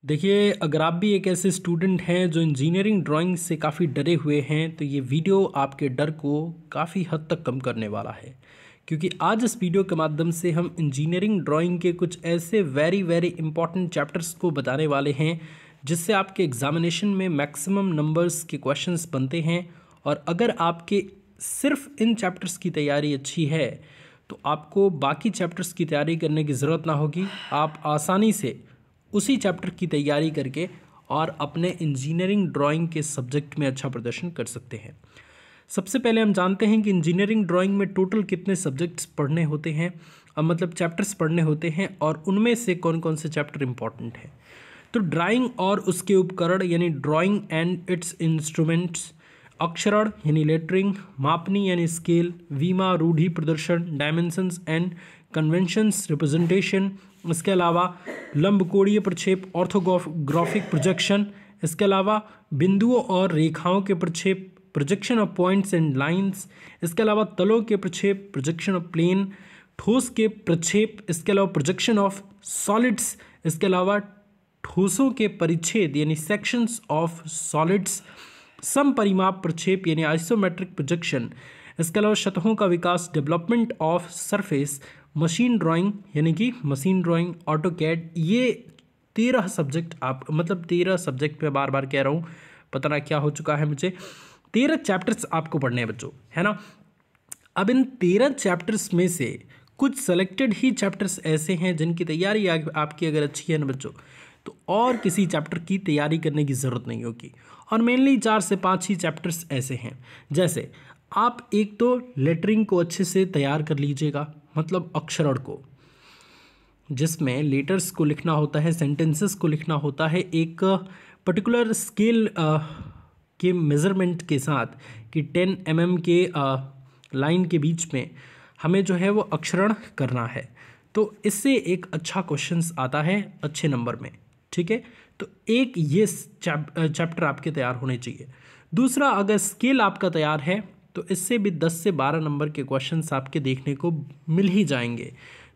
देखिए, अगर आप भी एक ऐसे स्टूडेंट हैं जो इंजीनियरिंग ड्राइंग से काफ़ी डरे हुए हैं तो ये वीडियो आपके डर को काफ़ी हद तक कम करने वाला है। क्योंकि आज इस वीडियो के माध्यम से हम इंजीनियरिंग ड्राइंग के कुछ ऐसे वेरी वेरी इंपॉर्टेंट चैप्टर्स को बताने वाले हैं जिससे आपके एग्जामिनेशन में मैक्सिमम नंबर्स के क्वेश्चंस बनते हैं। और अगर आपके सिर्फ इन चैप्टर्स की तैयारी अच्छी है तो आपको बाकी चैप्टर्स की तैयारी करने की ज़रूरत ना होगी। आप आसानी से उसी चैप्टर की तैयारी करके और अपने इंजीनियरिंग ड्राइंग के सब्जेक्ट में अच्छा प्रदर्शन कर सकते हैं। सबसे पहले हम जानते हैं कि इंजीनियरिंग ड्राइंग में टोटल कितने सब्जेक्ट्स पढ़ने होते हैं, मतलब चैप्टर्स पढ़ने होते हैं, और उनमें से कौन कौन से चैप्टर इंपॉर्टेंट हैं। तो ड्राइंग और उसके उपकरण यानी ड्राइंग एंड इट्स इंस्ट्रूमेंट्स, अक्षरण यानी लेटरिंग, मापनी यानी स्केल, वीमा रूढ़ि प्रदर्शन, डायमेंशंस एंड कन्वेंशंस रिप्रेजेंटेशन, इसके अलावा लंबकोणीय प्रक्षेप ऑर्थोग्राफिक प्रोजेक्शन, इसके अलावा बिंदुओं और रेखाओं के प्रक्षेप projection of points and lines, इसके अलावा तलों के प्रक्षेप प्रोजेक्शन ऑफ प्लेन, ठोस के प्रक्षेप, इसके अलावा प्रोजेक्शन ऑफ सॉलिड्स, इसके अलावा ठोसों के परिच्छेद यानी सेक्शंस ऑफ सॉलिड्स, समपरिमाप प्रक्षेप यानी आइसोमेट्रिक प्रोजेक्शन, इसके अलावा सतहों का विकास development of surface, machine drawing यानी कि मशीन ड्राइंग, ऑटोकैड। ये 13 सब्जेक्ट आप 13 सब्जेक्ट पे बार बार कह रहा हूँ, पता ना क्या हो चुका है मुझे। 13 चैप्टर्स आपको पढ़ने हैं बच्चों, है ना। अब इन 13 चैप्टर्स में से कुछ सेलेक्टेड ही चैप्टर्स ऐसे हैं जिनकी तैयारी आपकी अगर अच्छी है ना बच्चों, तो और किसी चैप्टर की तैयारी करने की ज़रूरत नहीं होगी। और मेनली 4 से 5 ही चैप्टर्स ऐसे हैं, जैसे आप एक तो लेटरिंग को अच्छे से तैयार कर लीजिएगा, मतलब अक्षरण को, जिसमें लेटर्स को लिखना होता है, सेंटेंसेस को लिखना होता है एक पर्टिकुलर स्केल के मेज़रमेंट के साथ कि 10 mm के लाइन के बीच में हमें जो है वो अक्षरण करना है। तो इससे एक अच्छा क्वेश्चंस आता है अच्छे नंबर में, ठीक है। तो एक ये चैप्टर आपके तैयार होने चाहिए। दूसरा, अगर स्केल आपका तैयार है तो इससे भी 10 से 12 नंबर के क्वेश्चंस आपके देखने को मिल ही जाएंगे।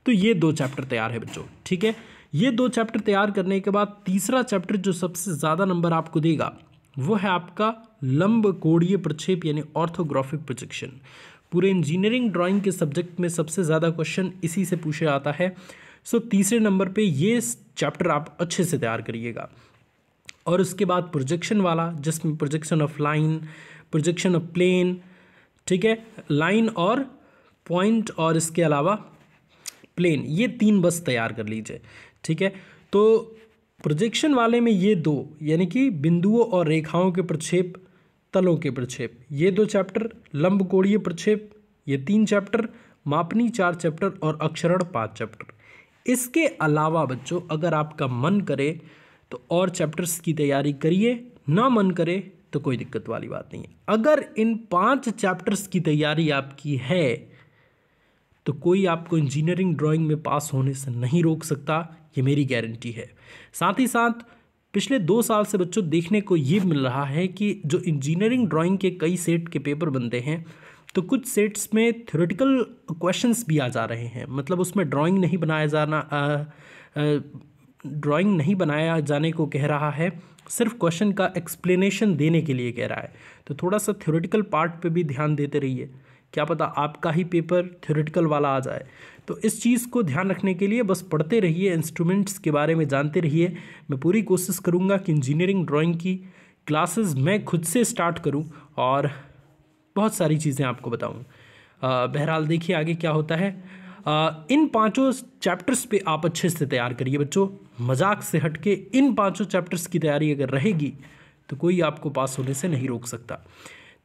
तो ये 2 चैप्टर तैयार है बच्चों, ठीक है। ये 2 चैप्टर तैयार करने के बाद तीसरा चैप्टर जो सबसे ज़्यादा नंबर आपको देगा वो है आपका लंबकोणीय प्रक्षेप यानी ऑर्थोग्राफिक प्रोजेक्शन। पूरे इंजीनियरिंग ड्राइंग के सब्जेक्ट में सबसे ज़्यादा क्वेश्चन इसी से पूछा जाता है। सो तीसरे नंबर पे ये चैप्टर आप अच्छे से तैयार करिएगा। और उसके बाद प्रोजेक्शन वाला, जिसमें projection of line, projection of plane, ठीक है, लाइन और पॉइंट और इसके अलावा प्लेन, ये 3 बस तैयार कर लीजिए, ठीक है। तो प्रोजेक्शन वाले में ये 2 यानी कि बिंदुओं और रेखाओं के प्रक्षेप, तलों के प्रक्षेप, ये 2 चैप्टर, लंबकोणीय प्रक्षेप ये 3 चैप्टर, मापनी 4 चैप्टर और अक्षरण 5 चैप्टर। इसके अलावा बच्चों अगर आपका मन करे तो और चैप्टर्स की तैयारी करिए, ना मन करे तो कोई दिक्कत वाली बात नहीं है। अगर इन 5 चैप्टर्स की तैयारी आपकी है तो कोई आपको इंजीनियरिंग ड्राइंग में पास होने से नहीं रोक सकता, ये मेरी गारंटी है। साथ ही साथ पिछले 2 साल से बच्चों देखने को ये मिल रहा है कि जो इंजीनियरिंग ड्राइंग के कई सेट के पेपर बनते हैं तो कुछ सेट्स में थ्योरेटिकल क्वेश्चंस भी आ जा रहे हैं, मतलब उसमें ड्राइंग नहीं बनाया जाने को कह रहा है, सिर्फ क्वेश्चन का एक्सप्लेनेशन देने के लिए कह रहा है। तो थोड़ा सा थ्योरेटिकल पार्ट पे भी ध्यान देते रहिए, क्या पता आपका ही पेपर थ्योरेटिकल वाला आ जाए। तो इस चीज़ को ध्यान रखने के लिए बस पढ़ते रहिए, इंस्ट्रूमेंट्स के बारे में जानते रहिए। मैं पूरी कोशिश करूँगा कि इंजीनियरिंग ड्राइंग की क्लासेस मैं खुद से स्टार्ट करूँ और बहुत सारी चीज़ें आपको बताऊँ। बहरहाल देखिए आगे क्या होता है। इन 5 चैप्टर्स पे आप अच्छे से तैयार करिए बच्चों, मजाक से हटके इन 5 चैप्टर्स की तैयारी अगर रहेगी तो कोई आपको पास होने से नहीं रोक सकता।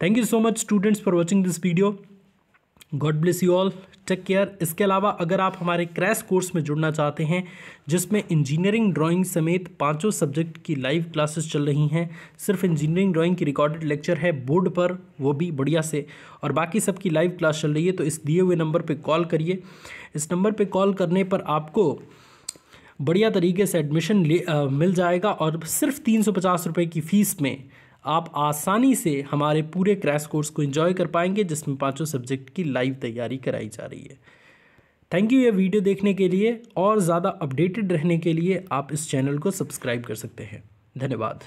Thank you so much students for watching this video. God bless you all, take care. इसके अलावा अगर आप हमारे क्रैश कोर्स में जुड़ना चाहते हैं जिसमें इंजीनियरिंग ड्राइंग समेत 5 सब्जेक्ट की लाइव क्लासेस चल रही हैं, सिर्फ इंजीनियरिंग ड्राइंग की रिकॉर्डेड लेक्चर है बोर्ड पर, वो भी बढ़िया से, और बाकी सब की लाइव क्लास चल रही है, तो इस दिए हुए नंबर पर कॉल करिए। इस नंबर पर कॉल करने पर आपको बढ़िया तरीके से एडमिशन मिल जाएगा और सिर्फ 350 रुपये की फ़ीस में आप आसानी से हमारे पूरे क्रैश कोर्स को एंजॉय कर पाएंगे जिसमें 5 सब्जेक्ट की लाइव तैयारी कराई जा रही है। थैंक यू ये वीडियो देखने के लिए, और ज़्यादा अपडेटेड रहने के लिए आप इस चैनल को सब्सक्राइब कर सकते हैं। धन्यवाद।